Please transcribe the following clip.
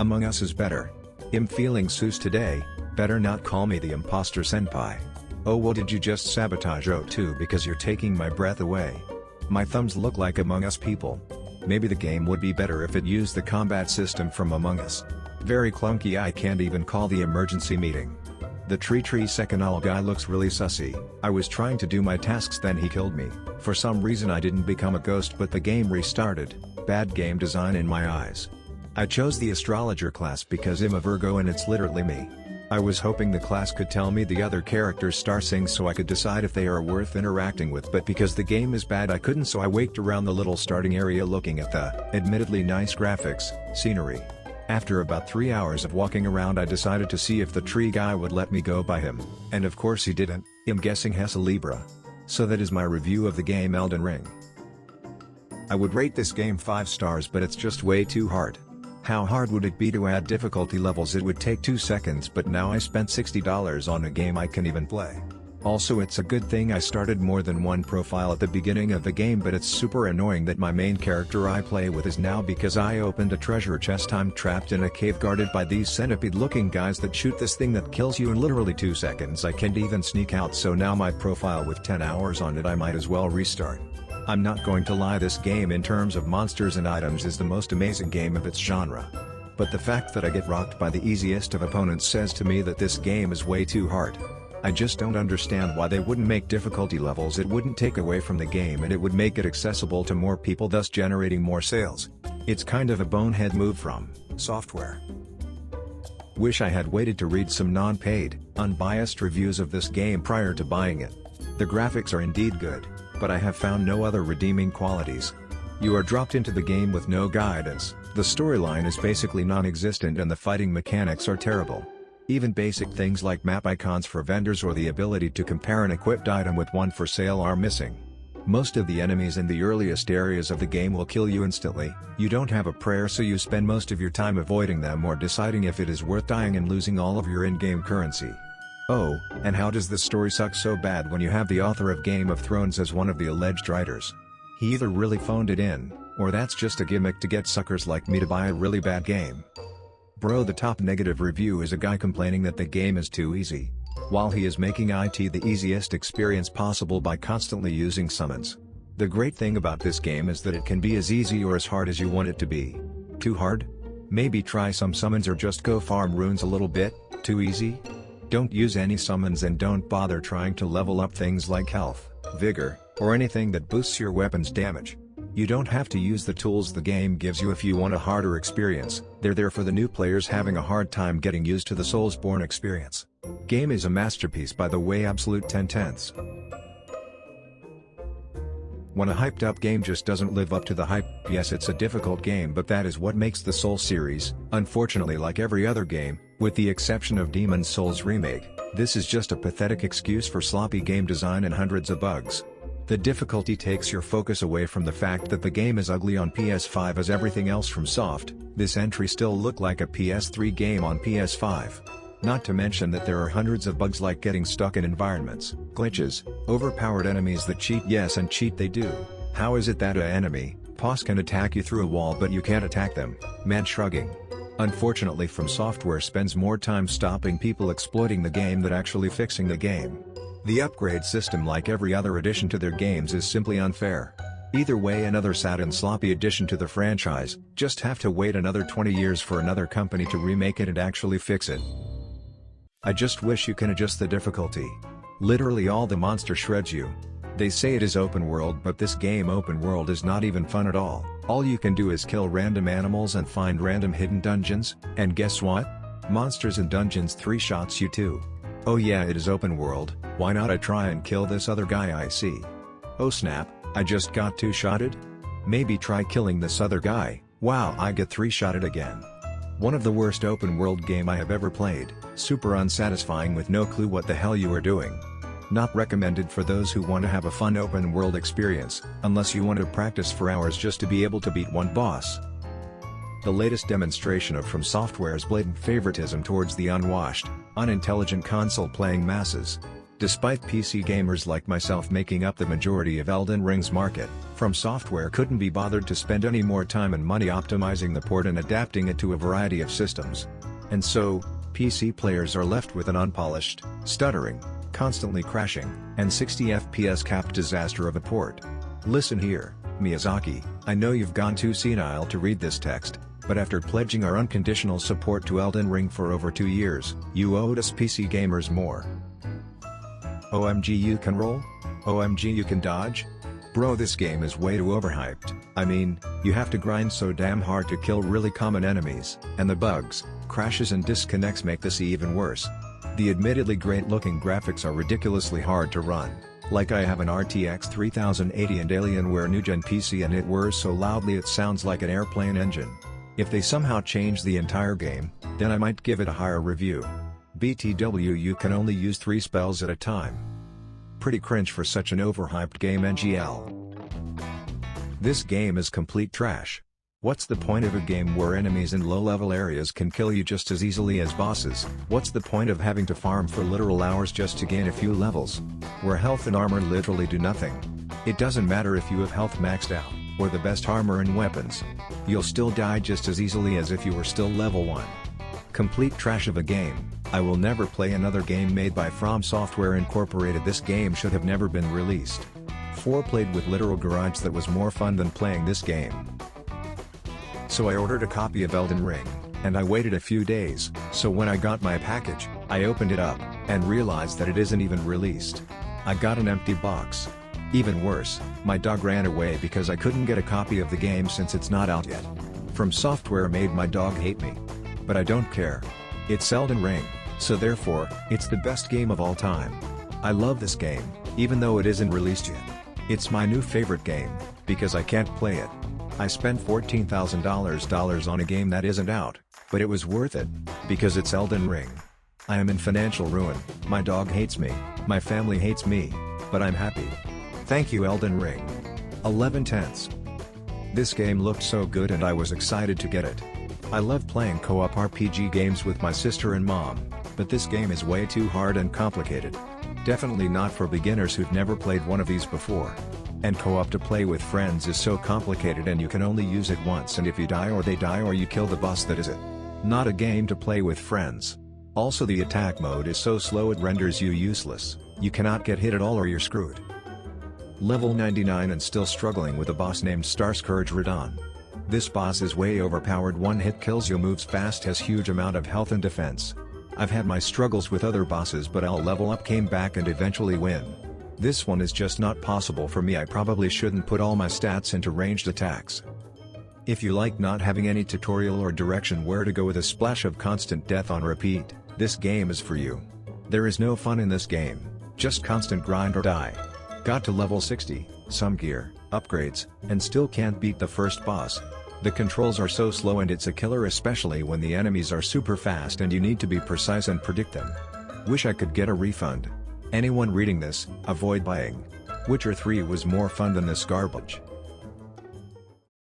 Among Us is better. I'm feeling Seuss today, better not call me the imposter senpai. Oh well, did you just sabotage O2 because you're taking my breath away? My thumbs look like Among Us people. Maybe the game would be better if it used the combat system from Among Us. Very clunky, I can't even call the emergency meeting. The tree second all guy looks really sussy. I was trying to do my tasks, then he killed me. For some reason I didn't become a ghost, but the game restarted. Bad game design in my eyes. I chose the astrologer class because I'm a Virgo and it's literally me. I was hoping the class could tell me the other characters' star signs so I could decide if they are worth interacting with, but because the game is bad I couldn't, so I waked around the little starting area looking at the, admittedly nice graphics, scenery. After about 3 hours of walking around I decided to see if the tree guy would let me go by him, and of course he didn't. I'm guessing Hessa Libra. So that is my review of the game Elden Ring. I would rate this game 5 stars, but it's just way too hard. How hard would it be to add difficulty levels? It would take 2 seconds, but now I spent $60 on a game I can't even play. Also, it's a good thing I started more than one profile at the beginning of the game, but it's super annoying that my main character I play with is now because I opened a treasure chest. I'm trapped in a cave guarded by these centipede looking guys that shoot this thing that kills you in literally 2 seconds. I can't even sneak out, so now my profile with 10 hours on it I might as well restart. I'm not going to lie, this game in terms of monsters and items is the most amazing game of its genre. But the fact that I get rocked by the easiest of opponents says to me that this game is way too hard. I just don't understand why they wouldn't make difficulty levels. It wouldn't take away from the game and it would make it accessible to more people, thus generating more sales. It's kind of a bonehead move from software. Wish I had waited to read some non-paid, unbiased reviews of this game prior to buying it. The graphics are indeed good, but I have found no other redeeming qualities. You are dropped into the game with no guidance, the storyline is basically non-existent and the fighting mechanics are terrible. Even basic things like map icons for vendors or the ability to compare an equipped item with one for sale are missing. Most of the enemies in the earliest areas of the game will kill you instantly. You don't have a prayer, so you spend most of your time avoiding them or deciding if it is worth dying and losing all of your in-game currency. Oh, and how does the story suck so bad when you have the author of Game of Thrones as one of the alleged writers? He either really phoned it in, or that's just a gimmick to get suckers like me to buy a really bad game. Bro, the top negative review is a guy complaining that the game is too easy, while he is making it the easiest experience possible by constantly using summons. The great thing about this game is that it can be as easy or as hard as you want it to be. Too hard? Maybe try some summons or just go farm runes a little bit. Too easy? Don't use any summons and don't bother trying to level up things like health, vigor, or anything that boosts your weapon's damage. You don't have to use the tools the game gives you if you want a harder experience. They're there for the new players having a hard time getting used to the Soulsborne experience. Game is a masterpiece by the way, absolute 10/10s. When a hyped up game just doesn't live up to the hype, yes, it's a difficult game, but that is what makes the Soul series, unfortunately, like every other game, with the exception of Demon's Souls Remake, this is just a pathetic excuse for sloppy game design and hundreds of bugs. The difficulty takes your focus away from the fact that the game is ugly on PS5 as everything else from Soft. This entry still looked like a PS3 game on PS5. Not to mention that there are hundreds of bugs like getting stuck in environments, glitches, overpowered enemies that cheat, yes, and cheat they do. How is it that an enemy, boss, can attack you through a wall but you can't attack them? Man shrugging. Unfortunately, From Software spends more time stopping people exploiting the game than actually fixing the game. The upgrade system, like every other addition to their games, is simply unfair. Either way, another sad and sloppy addition to the franchise. Just have to wait another 20 years for another company to remake it and actually fix it. I just wish you can adjust the difficulty. Literally all the monster shreds you. They say it is open world, but this game open world is not even fun at all. All you can do is kill random animals and find random hidden dungeons, and guess what? Monsters and dungeons 3-shots you too. Oh yeah, it is open world, why not I try and kill this other guy I see? Oh snap, I just got 2-shotted? Maybe try killing this other guy. Wow, I get 3-shotted again. One of the worst open world game I have ever played, super unsatisfying with no clue what the hell you are doing. Not recommended for those who want to have a fun open world experience, unless you want to practice for hours just to be able to beat one boss. The latest demonstration of From Software's blatant favoritism towards the unwashed, unintelligent console-playing masses. Despite PC gamers like myself making up the majority of Elden Ring's market, From Software couldn't be bothered to spend any more time and money optimizing the port and adapting it to a variety of systems. And so, PC players are left with an unpolished, stuttering, constantly crashing, and 60 FPS capped disaster of a port. Listen here, Miyazaki, I know you've gone too senile to read this text, but after pledging our unconditional support to Elden Ring for over 2 years, you owed us PC gamers more. OMG you can roll? OMG you can dodge? Bro, this game is way too overhyped. I mean, you have to grind so damn hard to kill really common enemies, and the bugs, crashes and disconnects make this even worse. The admittedly great looking graphics are ridiculously hard to run. Like I have an RTX 3080 and Alienware new gen PC and it whirs so loudly it sounds like an airplane engine. If they somehow change the entire game, then I might give it a higher review. BTW, you can only use 3 spells at a time. Pretty cringe for such an overhyped game. NGL. This game is complete trash. What's the point of a game where enemies in low-level areas can kill you just as easily as bosses? What's the point of having to farm for literal hours just to gain a few levels? Where health and armor literally do nothing. It doesn't matter if you have health maxed out, or the best armor and weapons. You'll still die just as easily as if you were still level 1. Complete trash of a game. I will never play another game made by From Software Incorporated. This game should have never been released. 4 played with literal garage that was more fun than playing this game. So I ordered a copy of Elden Ring, and I waited a few days, so when I got my package, I opened it up, and realized that it isn't even released. I got an empty box. Even worse, my dog ran away because I couldn't get a copy of the game since it's not out yet. From Software made my dog hate me. But I don't care. It's Elden Ring, so therefore, it's the best game of all time. I love this game, even though it isn't released yet. It's my new favorite game, because I can't play it. I spent $14,000 on a game that isn't out, but it was worth it, because it's Elden Ring. I am in financial ruin, my dog hates me, my family hates me, but I'm happy. Thank you Elden Ring. 11/10. This game looked so good and I was excited to get it. I love playing co-op RPG games with my sister and mom, but this game is way too hard and complicated. Definitely not for beginners who've never played one of these before. And co-op to play with friends is so complicated and you can only use it once, and if you die or they die or you kill the boss, that is it. Not a game to play with friends. Also, the attack mode is so slow it renders you useless. You cannot get hit at all or you're screwed. Level 99 and still struggling with a boss named Starscourge Radon. This boss is way overpowered, one hit kills you, moves fast, has huge amount of health and defense. I've had my struggles with other bosses, but I'll level up, came back and eventually win. This one is just not possible for me. I probably shouldn't put all my stats into ranged attacks. If you like not having any tutorial or direction where to go with a splash of constant death on repeat, this game is for you. There is no fun in this game, just constant grind or die. Got to level 60, some gear, upgrades, and still can't beat the first boss. The controls are so slow and it's a killer, especially when the enemies are super fast and you need to be precise and predict them. Wish I could get a refund. Anyone reading this, avoid buying. Witcher 3 was more fun than this garbage.